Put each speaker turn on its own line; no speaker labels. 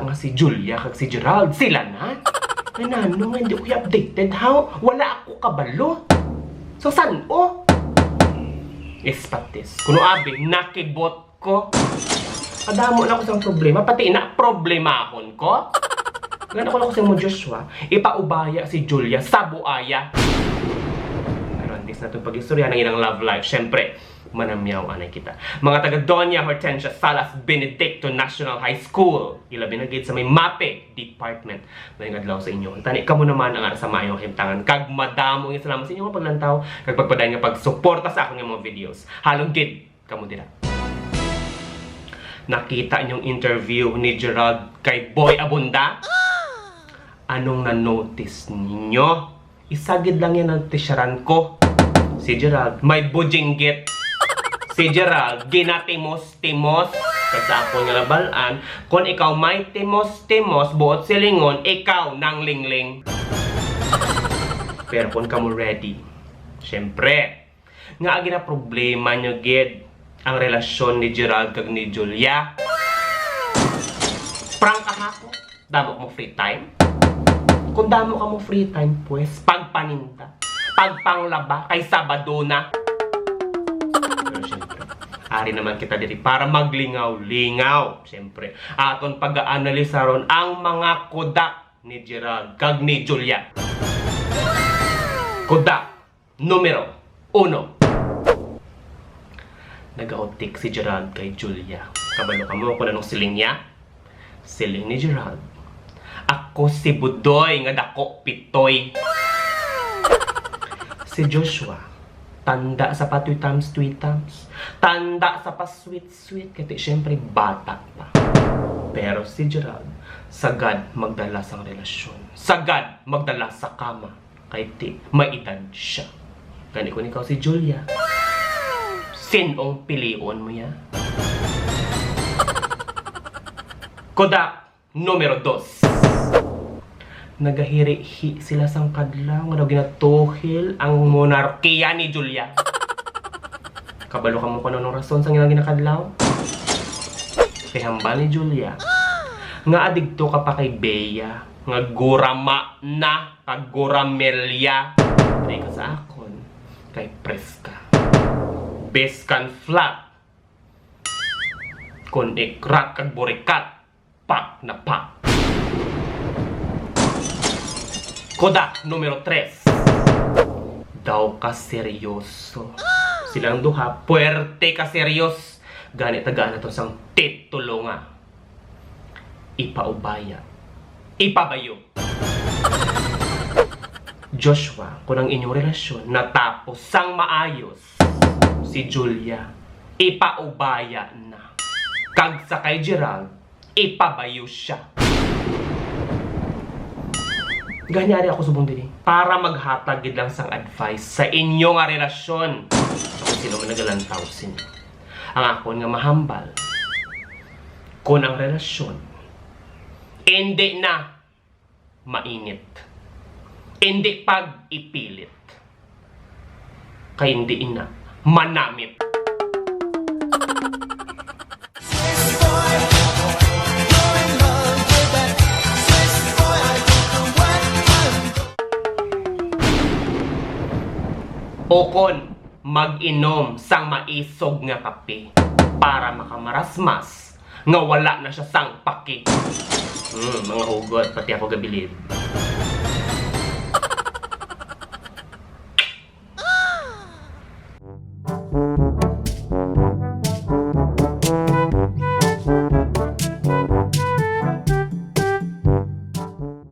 nga si Julia kag si Gerald. Sila na? Ano nga, hindi ko updated, how? Wala ako kabalo. So, saan o? Ispatis. Kuno abi, nakibot ko. Kadamo na ko sa problema, pati na problemahon ko. Ganda ko lang sa mo, Joshua, ipaubaya si Julia sa buaya. Pero at least na itong pag-istorya ng ilang love life. Siyempre, manamyaw anay kita. Mga taga Doña Hortensia Salas Benedicto National High School. Ilabi na gate sa may MAPE Department. Maling adlaw sa inyo. Tani ka mo naman ang ara sa mayong himtangan. Kag madamo yung salamat sa inyo mga paglantaw. Kag pagpaday nga pagsuporta sa akong mga videos. Halong gid kamo dira. Nakita niyong interview ni Gerald kay Boy Abunda? Anong na-notice ninyo? Isagid lang yan ang tisyaran ko. Si Gerald, may bujinggit. Si Gerald, ginatimos-timos. Kag sa ako nga labalaan, kung ikaw may timos-timos, buot silingon, ikaw nang lingling. Pero kung kamo ready, syempre, nga agi na problema nyo, gid, ang relasyon ni Gerald kag ni Julia. Prank ka ako, damo mo free time. Kung damo ka mo free time, pues, pagpaninta, pagpanglaba, kay Sabado na. Pero syempre, ari naman kita diri para maglingaw-lingaw. Syempre, aton pag-aanalisa ron ang mga kodak ni Gerald kag ni Julia. Kodak numero 1. Nag-outik si Gerald kay Julia. Kabalo ka mo kung anong siling niya? Siling ni Gerald. Ako si Budoy nga dako pitoy. Si Joshua, tanda sa pa 2 times 2 times. Tanda sa pa sweet-sweet. Kasi syempre bata pa. Pero si Gerald, sagad magdala sa relasyon. Sagad magdala sa kama. Kay ti, may edad siya. Gani ko ikaw si Julia. Sinong pilion mo ya? Kodak numero 2. Nagahiri-hi sila sang kadlaw nga daw ginatuhil ang monarkiya ni Julia. Kabalo ka mo kung anong rason sa ilang ginakadlaw? Kay hambal ni Julia nga adigto ka pa kay Bea nga gurama na kag guramelya. Dahil ka sa akon kay Preska Beskan flat kon ikrak kag burikat pak na pak. Kodak numero 3. Daw ka seryoso. Silang duha, puwerte ka seryos. Ganit tagaan na to sang titulo nga. Ipaubaya. Ipabayo. Joshua, kung ang inyong relasyon natapos sang maayos, si Julia, ipaubaya na. Kag sa kay Gerald, ipabayo siya. Ganyari ako subong diri para maghatag gid lang sang advice sa inyo nga relasyon. So, kung sino man nagalantaw sinyo. Ang akon nga mahambal, kung ang relasyon hindi na mainit, hindi pag ipilit, kay hindi na manamit. O kon mag-inom sang maisog nga kape para makamarasmas nga wala na siya sang paki. Mga hugot, pati ako gabilib.